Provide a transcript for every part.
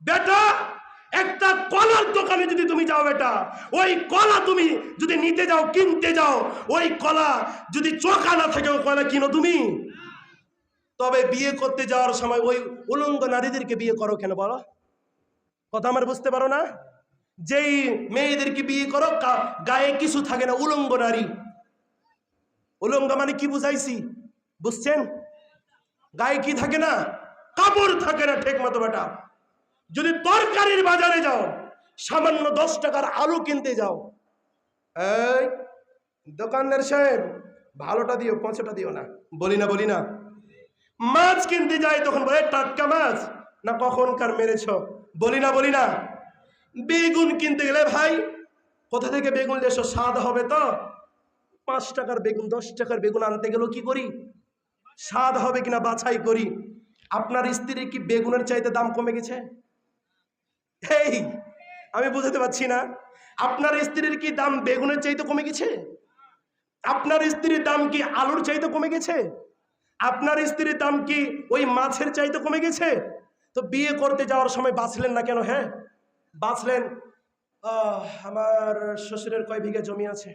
বেটা একটা কলার দোকানে যদি তুমি যাও বেটা, ওই কলা তুমি যদি নিতে যাও, কিনতে যাও, ওই কলা যদি চোখা না থাকে ওই কলা কিনো তুমি? তবে বিয়ে করতে যাওয়ার সময় ওই উলঙ্গ নারীদেরকে বিয়ে করো কেন বলো? কথা আমার বুঝতে পারো না? যেই মেয়েদেরকে বিয়ে করো গায়ে কিছু থাকে না, উলঙ্গ নারী। উলঙ্গ মানে কি বুঝাইছি বুঝছেন? গায়ে কি থাকে না? কাপড় থাকে না ঠিক মতো বেটা। যদি তরকারির বাজারে যাও, সামান্য 10 টাকার আলু কিনতে যাও, এই দোকানদার সাহেব ভালোটা দিও, 5টা দিও না, বলি না? মাছ কিনতে যাই তখন বলে টাটকা মাছ না কখনকার মেরেছ, বলি না? বেগুন কিনতে গেলে ভাই কোথা থেকে বেগুন এসো, স্বাদ হবে তো? 5 টাকার বেগুন 10 টাকার বেগুন আনতে গেলেও কি করি? স্বাদ হবে কিনা বাছাই করি। আপনার স্ত্রীর কি বেগুনের চাইতে দাম কমে গেছে? এই আমি বুঝতে পারছি না, আপনার স্ত্রীর কি দাম বেগুনের চাইতে কমে গেছে? আপনার স্ত্রীর দাম কি আলুর চাইতে কমে গেছে? আপনার স্ত্রীর দাম কি ওই মাছের চাইতে কমে গেছে? তো বিয়ে করতে যাওয়ার সময় বাঁচলেন না কেন? হ্যাঁ বাঁচলেন, আমার শ্বশুরের কয় বিঘা জমি আছে,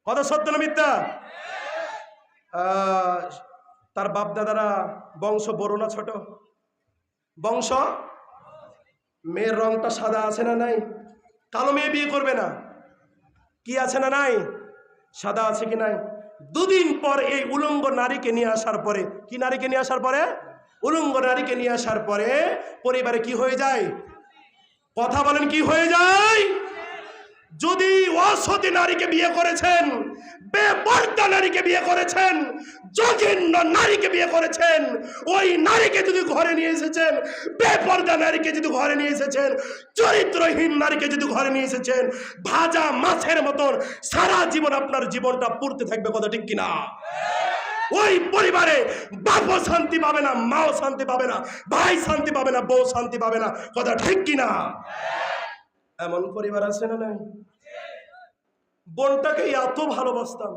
কথা সত্য না মিথ্যা? তার বাপ দাদারা বংশ বড় না ছোট? বংশ। মেয়ের রংটা সাদা আছে না নাই? কালো মেয়ে বিয়ে করবে না, কি আছে না নাই? সাদা আছে কি নাই? 2 দিন পর এই উলঙ্গ নারীকে নিয়ে আসার পরে, কি নারীকে নিয়ে আসার পরে? উলঙ্গ নারীকে নিয়ে আসার পরে পরিবারে কি হয়ে যায়? কথা বলেন, কি হয়ে যায়? যদি অসতী নারীকে বিয়ে করেছেন, বেপরদা নারীকে বিয়ে করেছেন, জঘন্য নারীকে বিয়ে করেছেন, ওই নারীকে যদি ঘরে নিয়ে এসেছেন, বেপরদা নারীকে যদি ঘরে নিয়ে এসেছেন, চরিত্রহীন নারীকে যদি ঘরে নিয়ে এসেছেন, ভাজা মাছের মতন সারা জীবন আপনার জীবনটা পুড়তে থাকবে, কথা ঠিক কিনা? ওই পরিবারে বাপও শান্তি পাবে না, মাও শান্তি পাবে না, ভাই শান্তি পাবে না, বউ শান্তি পাবে না, কথা ঠিক কিনা? এমন পরিবার আছে না নাই? বোনটাকে এত ভালোবাসতাম,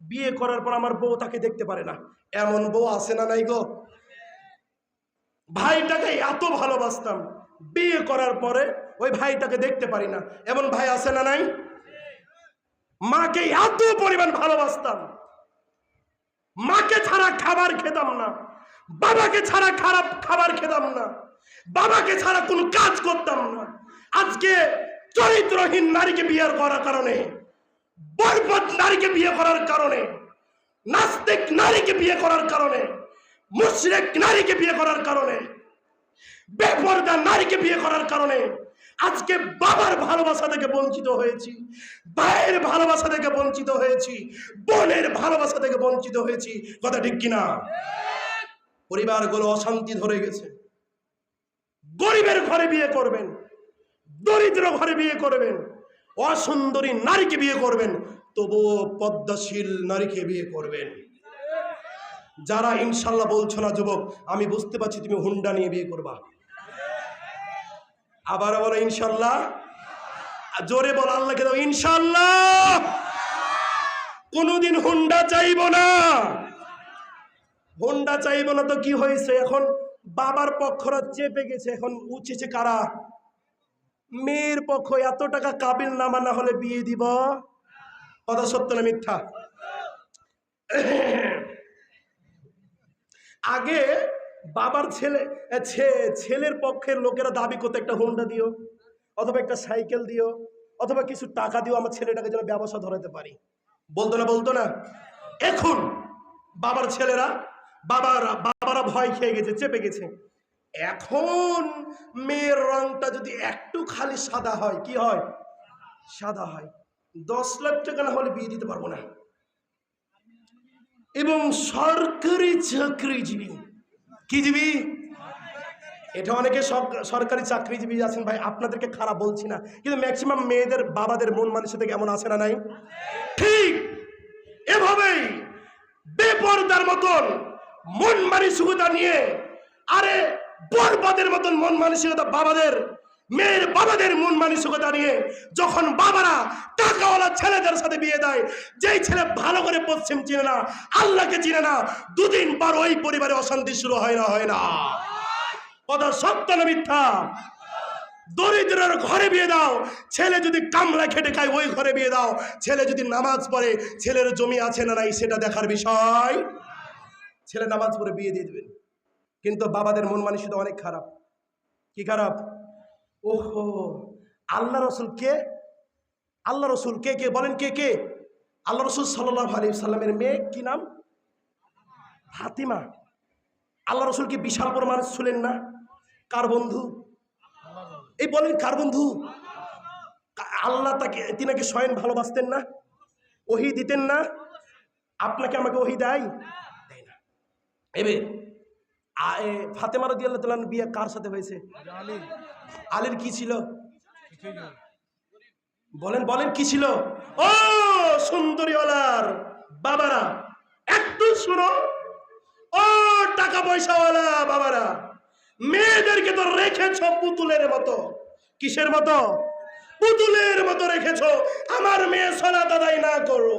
বিয়ে করার পর আমার বউ তাকে দেখতে পারে না, এমন বউ আছে না নাই গো? ভাইটাকে এত ভালোবাসতাম, বিয়ে করার পরে ওই ভাইটাকে দেখতে পারি না, এমন ভাই আছে না নাই? মাকে এত পরিমাণ ভালোবাসতাম, মাকে ছাড়া খাবার খেতাম না, বাবাকে ছাড়া খারাপ খাবার খেতাম না, বাবাকে ছাড়া কোনো কাজ করতাম না। আজকে চরিত্রহীন নারীকে বিয়ে করার কারণে, বরবাদ নারীকে বিয়ে করার কারণে, নাস্তিক নারীকে বিয়ে করার কারণে, মুশরিক নারীকে বিয়ে করার কারণে, বেপরদা নারীকে বিয়ে করার কারণে আজকে বাবার ভালোবাসা থেকে বঞ্চিত হয়েছি, ভাইয়ের ভালোবাসা থেকে বঞ্চিত হয়েছি, বোনের ভালোবাসা থেকে বঞ্চিত হয়েছি, কথা ঠিক কিনা? পরিবারগুলো অশান্তি ধরে গেছে। গরিবের ঘরে বিয়ে করবেন, দরিদ্র ঘরে বিয়ে করবেন, অসুন্দরী নারীকে বিয়ে করবেন, তবুও পদ্মাশীল নারীকে বিয়ে করবেন। যারা ইনশাল্লাহ বলছো না যুবক, আমি বুঝতে পারছি তুমি হুন্ডা নিয়ে বিয়ে করবা। আবার বলো ইনশাল্লাহ, জোরে বল আল্লাহকে দাও ইনশাল্লাহ। কোনোদিন হুন্ডা চাইব না, হুন্ডা চাইব না তো কি হয়েছে? এখন বাবার পক্ষরা চেপে গেছে, এখন উঠেছে কারা? মেয়ের পক্ষ। এত টাকা কাবিল নামা না হলে বিয়ে দিব, কথা সত্য না মিথ্যা? আগে বাবার ছেলের পক্ষের লোকেরা দাবি করতে একটা হুন্ডা দিও, অথবা একটা সাইকেল দিও, অথবা কিছু টাকা দিও, আমার ছেলেটাকে যেন ব্যবসা ধরাতে পারি, বলতো না? এখন বাবার ছেলেরা বাবারা ভয় খেয়ে গেছে, চেপে গেছে। এখন মেয়ের রংটা যদি একটু খালি সাদা হয়, কি হয়? সাদা হয়। 10 লাখ টাকা না হলে বিয়ে দিতে পারবো না। এবং সরকারি চাকরিজীবী, কি জীবী? এটা অনেকে সরকারি চাকরিজীবী আছেন ভাই, আপনাদেরকে খারাপ বলছি না, কিন্তু ম্যাক্সিমাম মেয়েদের বাবাদের মন মানসিকতা কেমন আছে না নাই? ঠিক এভাবেই বেপরদার মতন মন মানসিকতা নিয়ে, আরে বরবাদের মতন মন মানসিকতা বাবাদের, মেয়ের বাবাদের মন মানসিকতা নিয়ে যখন বাবারা টাকাওয়ালা ছেলেদের সাথে বিয়ে দেয়, যেই ছেলে ভালো করে পশ্চিম চিনে না, আল্লাহকে চিনে না, 2 দিন পর ওই পরিবারে অশান্তি শুরু হয় না? কথা সত্য না মিথ্যা? দরিদ্রের ঘরে বিয়ে দাও, ছেলে যদি কামলা খেটে খায় ওই ঘরে বিয়ে দাও। ছেলে যদি নামাজ পড়ে, ছেলের জমি আছে না নাই সেটা দেখার বিষয়। ছেলে নামাজ পড়ে বিয়ে দিয়ে দেবেন। কিন্তু বাবাদের মন মানসিকতা অনেক খারাপ। কি খারাপ? ওহো, আল্লাহ রসুল কে? আল্লাহ রসুল কে? কে বলেন, কে কে? আল্লাহ রসুল সাল্লাল্লাহু আলাইহি সাল্লামের মেয়ে কি নাম? ফাতিমা। আল্লাহ রসুল কি বিশাল বড় মানুষ ছিলেন না? কার বন্ধু? এই বলেন কার বন্ধু? আল্লাহ তাকে, তিনাকে স্বয়ং ভালোবাসতেন না? ওহী দিতেন না? আপনাকে আমাকে ওহী দেয় না? এবার ফাতেমা রাদিয়াল্লাহু তাআলার বিয়ে কার সাথে হয়েছে? আলীর কি ছিল? বলেন বলেন কি ছিল? ও সুন্দরীওয়ালার বাবারা একটু শুনো। ও টাকা পয়সাওয়ালা বাবারা, মেয়েদেরকে তো রেখেছো পুতুলের মতো। কিসের মতো? পুতুলের মতো রেখেছো। আমার মেয়ে সালাত আদায় না করো,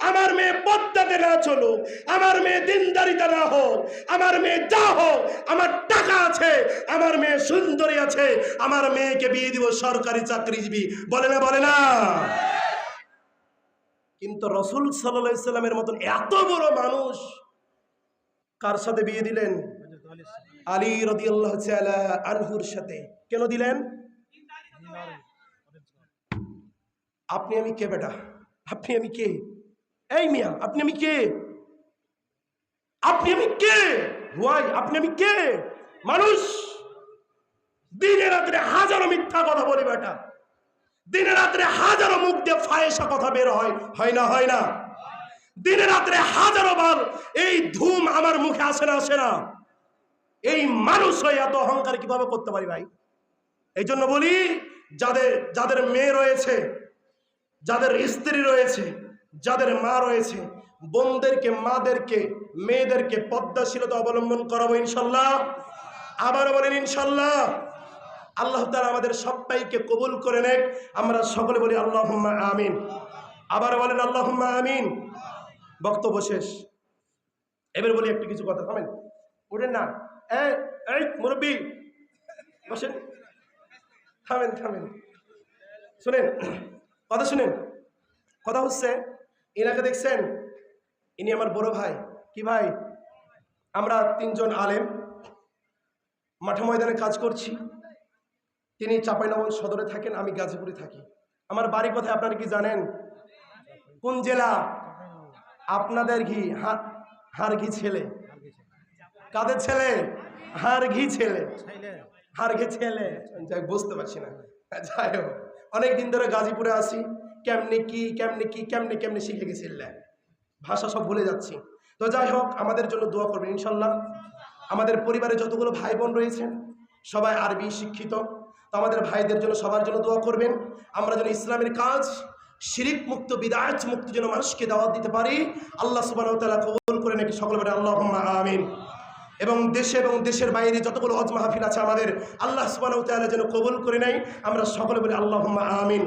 আমার মেয়ে পদ্মাতে না চলো, আমার মেয়ে দিনদারিতা না হোক, আমার মেয়ে যা হোক, আমার টাকা আছে, আমার মেয়ে সুন্দরী আছে, আমার মেয়েকে বিয়ে দিব সরকারি চাকরিজীবী। বলে না বলে না? কিন্তু রাসূল সাল্লাল্লাহু আলাইহি সাল্লামের মতন এত বড় মানুষ কার সাথে বিয়ে দিলেন? আলী রাদিয়াল্লাহু তাআলা আনহুর সাথে। কেন দিলেন? আপনি আমি কে বেটা? আপনি আমি কে? এই মিয়া, আপনি আমি কে? আপনি আমি কে? ভাই আপনি আমি কে? মানুষ দিনে রাত্রে হাজারো মিথ্যা কথা বলে বেটা, দিনে রাত্রে হাজারো মুখ দিয়ে ফায়েসা কথা বের হয়, হয় না? হয় না? দিনে রাত্রে হাজারো বার এই ধূম আমার মুখে আসে না? আসে না? এই মানুষ হয়ে এত অহংকার কিভাবে করতে পারি ভাই? এই জন্য বলি, যাদের মেয়ে রয়েছে, যাদের স্ত্রী রয়েছে, যাদের মা রয়েছে, বোনদেরকে, মাদেরকে, মেয়েদেরকে পদ্মাশীলতা অবলম্বন করাবো ইনশাল্লাহ। আবার বলেন ইনশাল্লাহ। আল্লাহ তাআলা আমাদের সবাইকে কবুল করে নেক। আমরা সকলে বলি আল্লাহুম্মা আমিন। আবার বলেন আল্লাহুম্মা আমিন। বক্তব্য শেষ। এবার বলি একটু কিছু কথা। থামেন, উঠেন না। এই মুরব্বী বসেন। থামেন থামেন, শুনেন কথা, শুনেন কথা হচ্ছে, এনাকে দেখছেন? ইনি আমার বড় ভাই। কি ভাই? আমরা তিনজন আলেম মাঠে ময়দানে কাজ করছি। তিনি চাঁপাইনবাবগঞ্জ সদরে থাকেন, আমি গাজীপুরে থাকি। আমার বাড়ি কোথায় আপনারা কি জানেন? কোন জেলা? আপনাদের ঘি, হার ঘি ছেলে। কাদের ছেলে? হার ঘি ছেলে। হার ঘি ছেলে, যাই বুঝতে পারছি না। যাই হোক, অনেকদিন ধরে গাজীপুরে আসি। কেমনে কি কেমনে কি কেমনে কেমনে শিখে গেছি, ভাষা সব ভুলে যাচ্ছি। তো যাই হোক, আমাদের জন্য দোয়া করবেন ইনশাল্লাহ। আমাদের পরিবারে যতগুলো ভাই বোন রয়েছেন সবাই আরবি শিক্ষিত, তো আমাদের ভাইদের জন্য সবার জন্য দোয়া করবেন। আমরা যেন ইসলামের কাজ শিরিক মুক্ত, বিদআত মুক্ত যেন মানুষকে দাওয়াত দিতে পারি। আল্লাহ সুবহানাহু ওয়া তাআলা কবুল করে নাকি সকলে বলে আল্লাহুম্মা আমিন। এবং দেশে এবং দেশের বাইরে যতগুলো ওয়াজ মাহফিল আছে আমাদের, আল্লাহ সুবহানাহু ওয়া তাআলা যেন কবুল করে নেয়। আমরা সকলে বলি আল্লাহুম্মা আমিন।